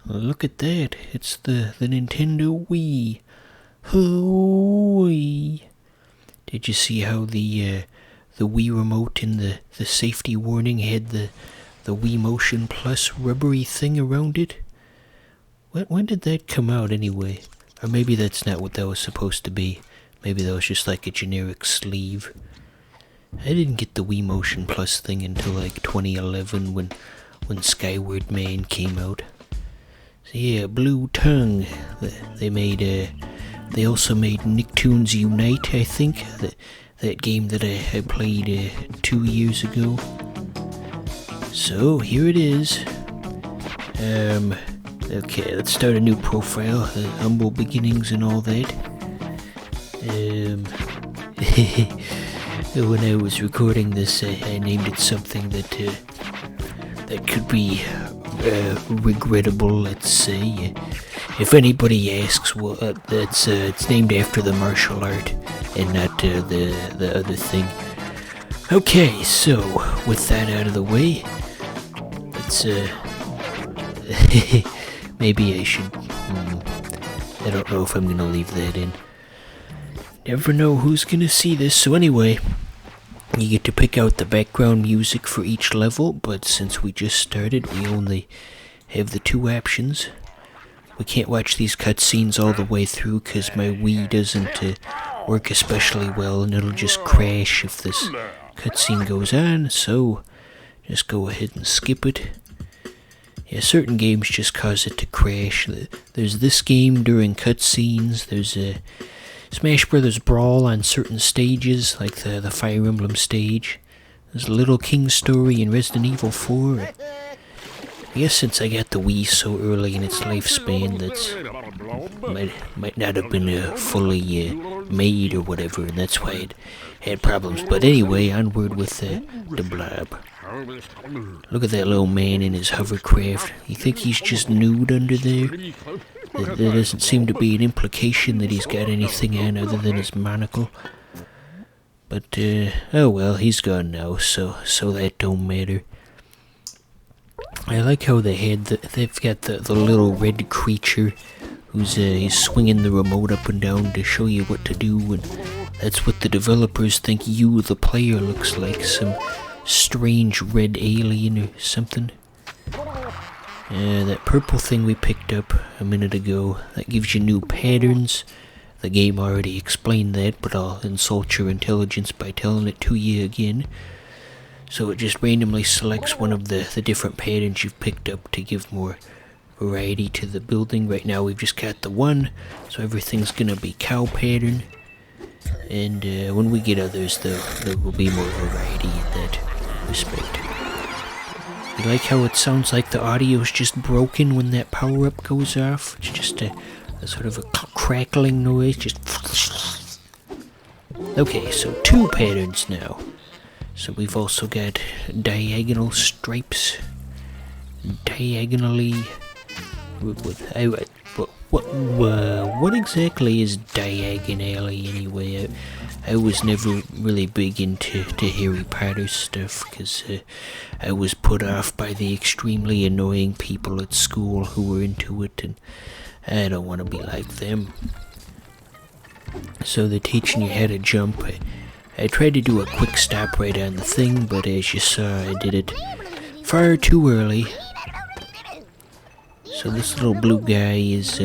Look at that. It's the Nintendo Wii. Hooey. Did you see how the Wii remote in the safety warning had the Wii Motion Plus rubbery thing around it? When did that come out anyway? Or maybe that's not what that was supposed to be. Maybe that was just like a generic sleeve. I didn't get the Wii Motion Plus thing until like 2011 when Skyward Man came out. So yeah, Blue Tongue. They also made Nicktoons Unite, I think. That game that I played 2 years ago. So here it is. Okay, let's start a new profile. Humble beginnings and all that. When I was recording this, I named it something that could be regrettable, let's say. If anybody asks, well, it's named after the martial art and not the other thing. Okay, so with that out of the way, let's maybe I should. I don't know if I'm gonna leave that in. Never know who's gonna see this. So anyway, you get to pick out the background music for each level, but since we just started, we only have the 2 options. We can't watch these cutscenes all the way through because my Wii doesn't work especially well, and it'll just crash if this cutscene goes on, so just go ahead and skip it. Yeah, certain games just cause it to crash. There's this game during cutscenes, there's a Smash Brothers Brawl on certain stages, like the Fire Emblem stage. There's Little King's Story in Resident Evil 4. I guess since I got the Wii so early in its lifespan, that's might not have been fully made or whatever, and that's why it had problems. But anyway, onward with the Blob. Look at that little man in his hovercraft. You think he's just nude under there? There doesn't seem to be an implication that he's got anything on other than his monocle. But, oh well, he's gone now, so that don't matter. I like how they've got the little red creature who's he's swinging the remote up and down to show you what to do, and that's what the developers think you, the player, looks like, some strange red alien or something. That purple thing we picked up a minute ago, that gives you new patterns. The game already explained that, but I'll insult your intelligence by telling it to you again. So it just randomly selects one of the different patterns you've picked up to give more variety to the building. Right now we've just got the one, so everything's gonna be cow pattern. And when we get others, there will be more variety in that respect. You like how it sounds like the audio's just broken when that power-up goes off? It's just a sort of a crackling noise, just... Okay, so 2 patterns now. So we've also got diagonal stripes, diagonally. What exactly is diagonally anyway? I was never really big into Harry Potter stuff because I was put off by the extremely annoying people at school who were into it, and I don't want to be like them. So they're teaching you how to jump. I tried to do a quick stop right on the thing, but as you saw, I did it far too early. So this little blue guy is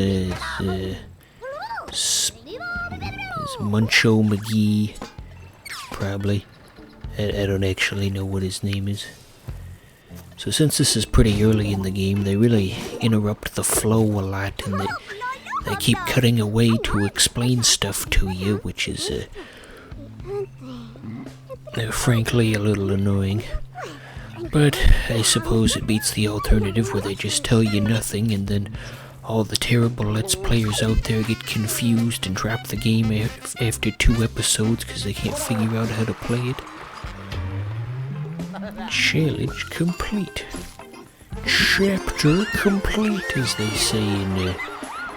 Muncho McGee, probably. I don't actually know what his name is. So since this is pretty early in the game, they really interrupt the flow a lot, and they keep cutting away to explain stuff to you, which is frankly a little annoying. But I suppose it beats the alternative where they just tell you nothing, and then all the terrible Let's Players out there get confused and drop the game after 2 episodes because they can't figure out how to play it. Challenge complete. Chapter complete, as they say in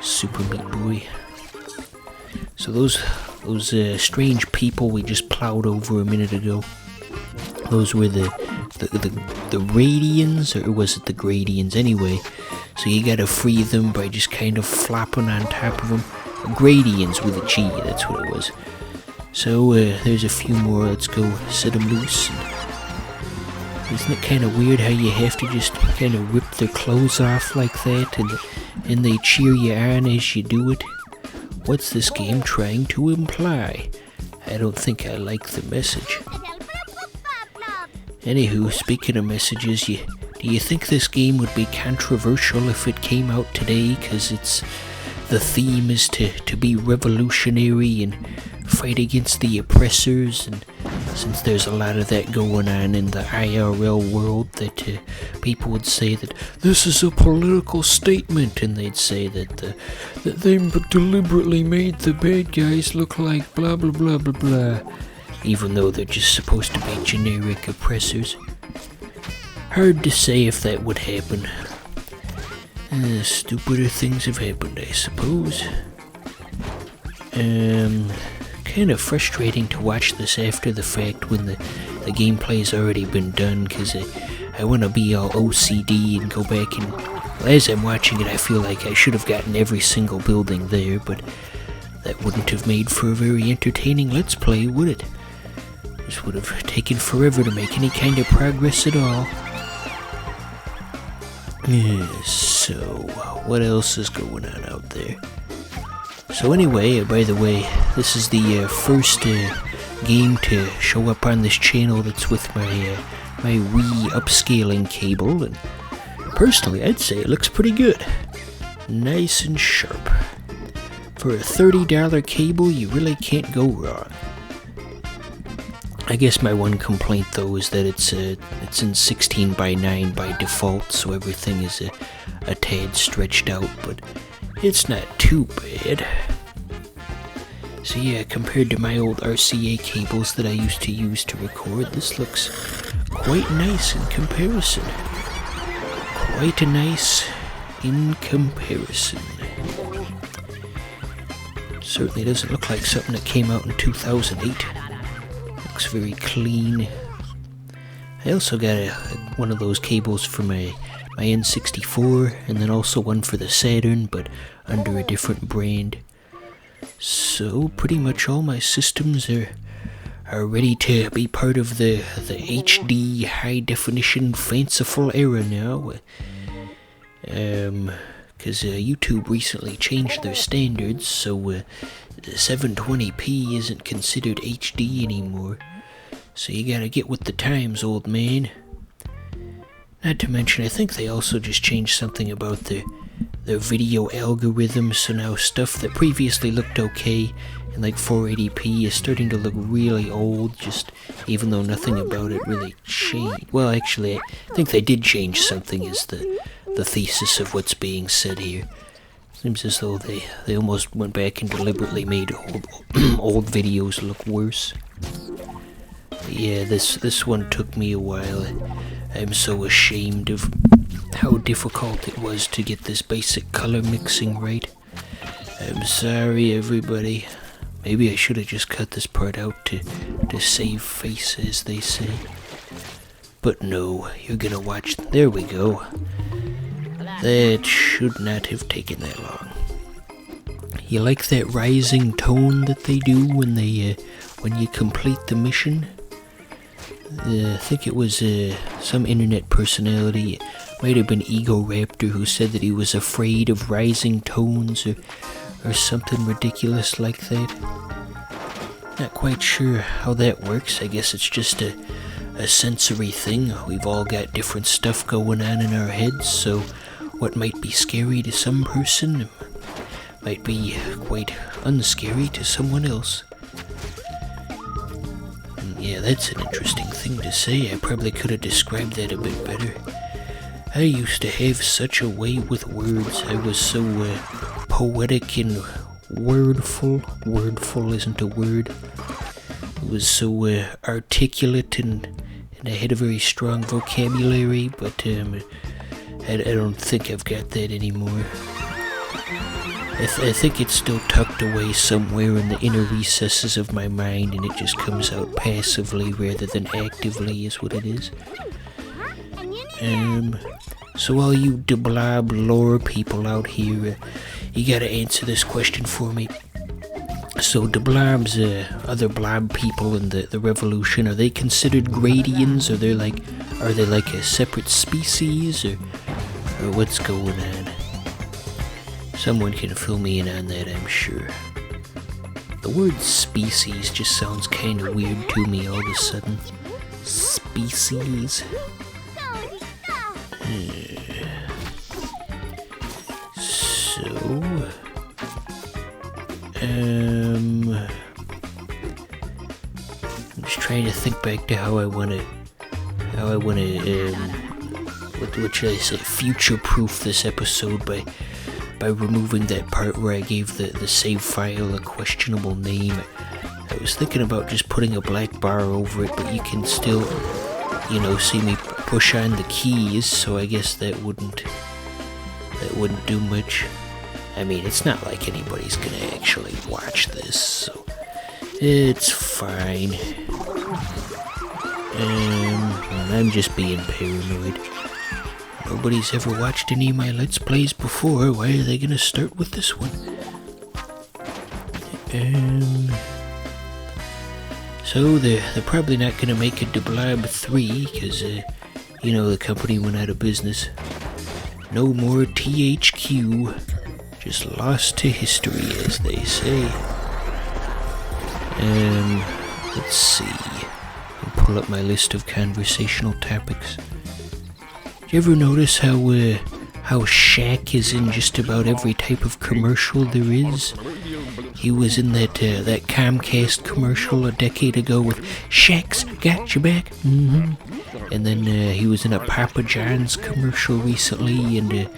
Super Meat Boy. So those strange people we just plowed over a minute ago, those were the Radians, or was it the Gradians? Anyway, So you gotta free them by just kind of flopping on top of them. Gradients with a G, that's what it was. So there's a few more. Let's go set them loose. Isn't it kind of weird how you have to just kind of rip their clothes off like that, and they cheer you on as you do it? What's this game trying to imply? I don't think I like the message. Anywho, speaking of messages, do you think this game would be controversial if it came out today? Because the theme is to be revolutionary and fight against the oppressors, and since there's a lot of that going on in the IRL world, that people would say that this is a political statement, and they'd say that they deliberately made the bad guys look like blah blah blah blah blah, even though they're just supposed to be generic oppressors. Hard to say if that would happen. Stupider things have happened, I suppose. Kind of frustrating to watch this after the fact when the gameplay's already been done, because I want to be all OCD and go back and, well, as I'm watching it, I feel like I should have gotten every single building there, but that wouldn't have made for a very entertaining Let's Play, would it? This would have taken forever to make any kind of progress at all. So, what else is going on out there? So anyway, by the way, this is the first game to show up on this channel that's with my Wii upscaling cable, and personally I'd say it looks pretty good. Nice and sharp. For a $30 cable, you really can't go wrong. I guess my one complaint though is that it's in 16:9 by default, so everything is a tad stretched out, but it's not too bad. So yeah, compared to my old RCA cables that I used to use to record, this looks quite nice in comparison. Quite nice in comparison. Certainly doesn't look like something that came out in 2008. Looks very clean. I also got one of those cables for my N64, and then also one for the Saturn, but under a different brand. So pretty much all my systems are ready to be part of the HD high definition fanciful era now. Because YouTube recently changed their standards, so 720p isn't considered HD anymore. So you gotta get with the times, old man. Not to mention, I think they also just changed something about their video algorithm, so now stuff that previously looked okay in like 480p is starting to look really old, just even though nothing about it really changed. Well, actually, I think they did change something, is the thesis of what's being said here. Seems as though they almost went back and deliberately made old videos look worse. But yeah, this one took me a while. I'm so ashamed of how difficult it was to get this basic color mixing right. I'm sorry, everybody. Maybe I should have just cut this part out to save face, as they say. But no, you're gonna watch. There we go. That should not have taken that long. You like that rising tone that they do when you complete the mission? I think it was some internet personality, it might have been Ego Raptor, who said that he was afraid of rising tones or something ridiculous like that. Not quite sure how that works. I guess it's just a sensory thing. We've all got different stuff going on in our heads, so what might be scary to some person might be quite unscary to someone else. Yeah, that's an interesting thing to say. I probably could have described that a bit better. I used to have such a way with words. I was so poetic and wordful. Wordful isn't a word. I was so articulate, and I had a very strong vocabulary, but I don't think I've got that anymore. I think it's still tucked away somewhere in the inner recesses of my mind, and it just comes out passively rather than actively is what it is. So all you Blob lore people out here, you gotta answer this question for me. So the Blobs, other Blob people in the revolution, are they considered Gradians? Are they like a separate species, or what's going on? Someone can fill me in on that, I'm sure. The word species just sounds kind of weird to me all of a sudden. Species. So, I'm just trying to think back to how I wanna, what should I say, future-proof this episode by removing that part where I gave the save file a questionable name. I was thinking about just putting a black bar over it, but you can still, see me push on the keys, so I guess that wouldn't do much. I mean, it's not like anybody's gonna actually watch this, so it's fine. I'm just being paranoid. Nobody's ever watched any of my Let's Plays before. Why are they gonna start with this one? So they're probably not gonna make a Blob 3, because, the company went out of business. No more THQ. Just lost to history, as they say. Let's see. I'll pull up my list of conversational topics. You ever notice how Shaq is in just about every type of commercial there is? He was in that Comcast commercial a decade ago with "Shaq's got your back." And then he was in a Papa John's commercial recently, and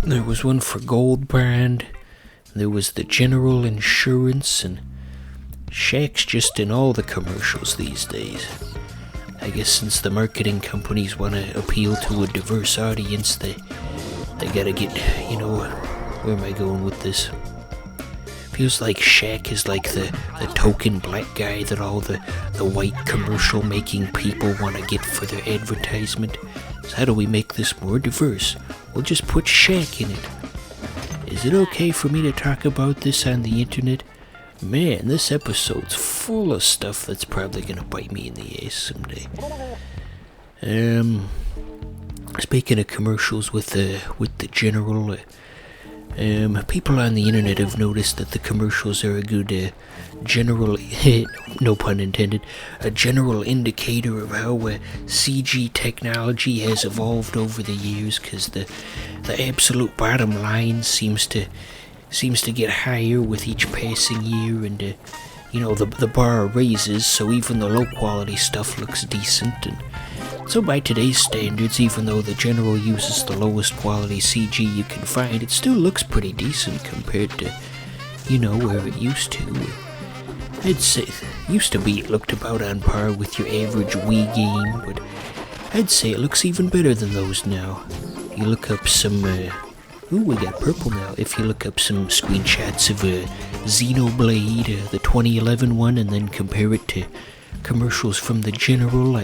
there was one for Gold Bond. There was the General Insurance, and Shaq's just in all the commercials these days. I guess since the marketing companies want to appeal to a diverse audience, they gotta get, where am I going with this? Feels like Shaq is like the token black guy that all the white commercial making people want to get for their advertisement. So how do we make this more diverse? We'll just put Shaq in it. Is it okay for me to talk about this on the internet? Man, this episode's full of stuff that's probably gonna bite me in the ass someday. Speaking of commercials with the General, people on the internet have noticed that the commercials are a good general, no pun intended, a general indicator of how CG technology has evolved over the years, because the absolute bottom line seems to get higher with each passing year, and the bar raises, so even the low quality stuff looks decent. And so by today's standards, even though the General uses the lowest quality CG you can find, it still looks pretty decent compared to, where it used to. I'd say used to be it looked about on par with your average Wii game, but I'd say it looks even better than those now. You look up some we got purple now. If you look up some screenshots of Xenoblade, the 2011 one, and then compare it to commercials from the General,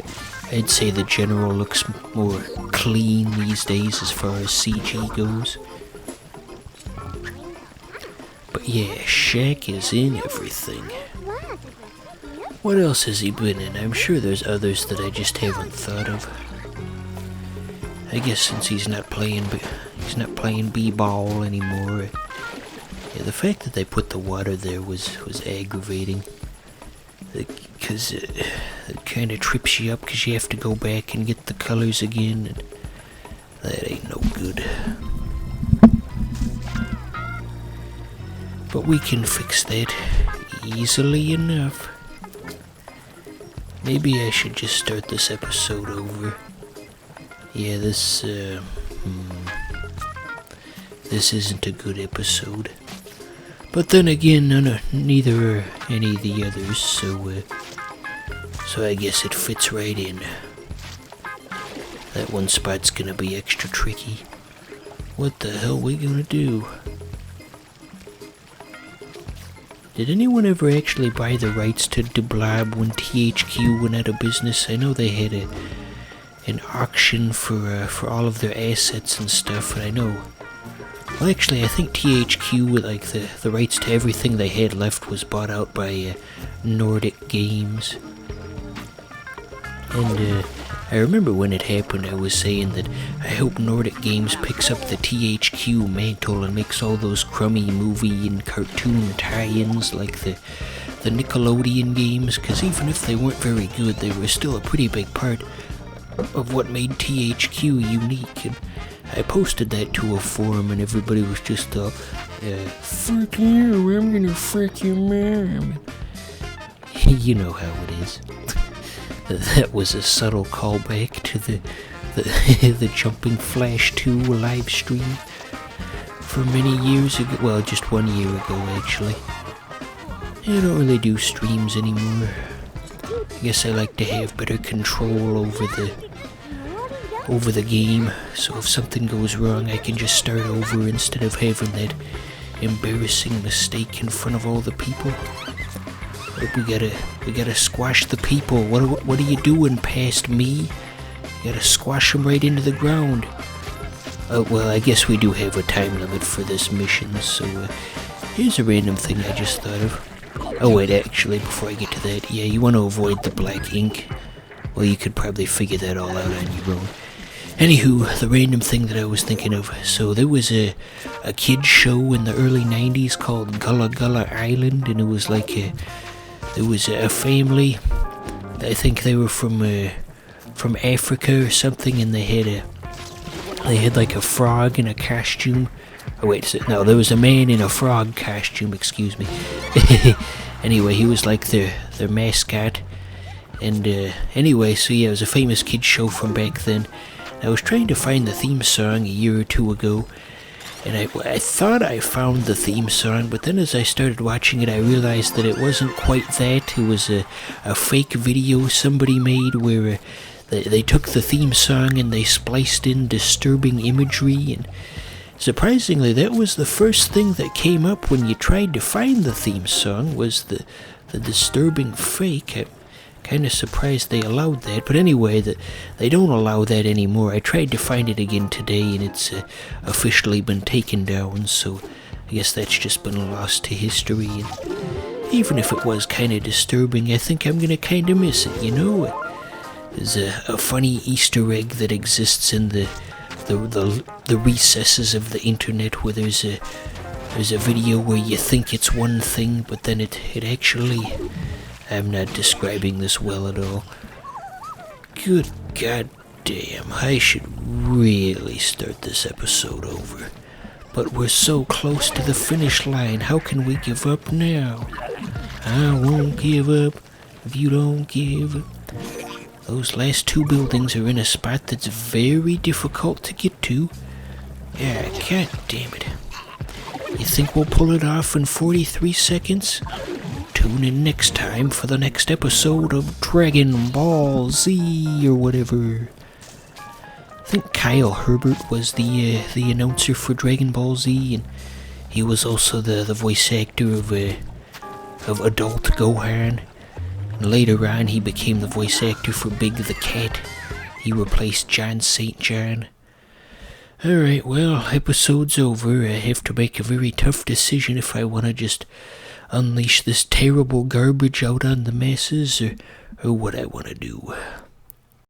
I'd say the General looks more clean these days as far as CG goes. But yeah, Shaq is in everything. What else has he been in? I'm sure there's others that I just haven't thought of. I guess since he's not playing b-ball anymore. Yeah, the fact that they put the water there was aggravating. Because it kind of trips you up, because you have to go back and get the colors again, and that ain't no good. But we can fix that easily enough. Maybe I should just start this episode over. Yeah, this isn't a good episode. But then again, neither are any of the others, so I guess it fits right in. That one spot's gonna be extra tricky. What the hell we gonna do? Did anyone ever actually buy the rights to Blob when THQ went out of business? I know they had an auction for all of their assets and stuff. And I know, well, actually, I think THQ, like the rights to everything they had left, was bought out by Nordic Games. And I remember when it happened, I was saying that I hope Nordic Games picks up the THQ mantle and makes all those crummy movie and cartoon tie-ins like the Nickelodeon games, because even if they weren't very good, they were still a pretty big part of what made THQ unique. And I posted that to a forum and everybody was just fuck you, I'm gonna fuck your mom. You know how it is. That was a subtle callback to the Jumping Flash 2 live stream for many years ago. Well, just 1 year ago, actually. I don't really do streams anymore. I guess I like to have better control over the game, so if something goes wrong, I can just start over instead of having that embarrassing mistake in front of all the people. We gotta squash the people. What are you doing past me? You gotta squash them right into the ground. Well, I guess we do have a time limit for this mission, so here's a random thing I just thought of. Oh wait, actually, before I get to that, yeah, you want to avoid the black ink. Well, you could probably figure that all out on your own. Anywho, the random thing that I was thinking of, so there was a kid's show in the early 90s called Gullah Gullah Island, and it was like there was a family, I think they were from Africa or something, and they had like a frog in a costume. Oh wait, no, there was a man in a frog costume, excuse me. Anyway, he was like their mascot. And anyway, so yeah, it was a famous kids show from back then. I was trying to find the theme song a year or two ago, and I thought I found the theme song, but then as I started watching it, I realized that it wasn't quite that. It was a fake video somebody made where they took the theme song and they spliced in disturbing imagery, and surprisingly, that was the first thing that came up when you tried to find the theme song, was the disturbing fake. I'm kind of surprised they allowed that, but anyway, they don't allow that anymore. I tried to find it again today, and it's officially been taken down, so I guess that's just been lost to history. And even if it was kind of disturbing, I think I'm gonna kind of miss it, you know? There's a funny Easter egg that exists in the recesses of the internet, where there's a video where you think it's one thing, but then it actually... I'm not describing this well at all. Good goddamn, I should really start this episode over. But we're so close to the finish line, how can we give up now? I won't give up if you don't give up. Those last two buildings are in a spot that's very difficult to get to. Yeah, god damn it. You think we'll pull it off in 43 seconds? Tune in next time for the next episode of Dragon Ball Z or whatever. I think Kyle Herbert was the announcer for Dragon Ball Z, and he was also the voice actor of Adult Gohan. And later on, he became the voice actor for Big the Cat. He replaced John St. John. Alright, well, episode's over. I have to make a very tough decision if I want to just unleash this terrible garbage out on the masses, or what I want to do.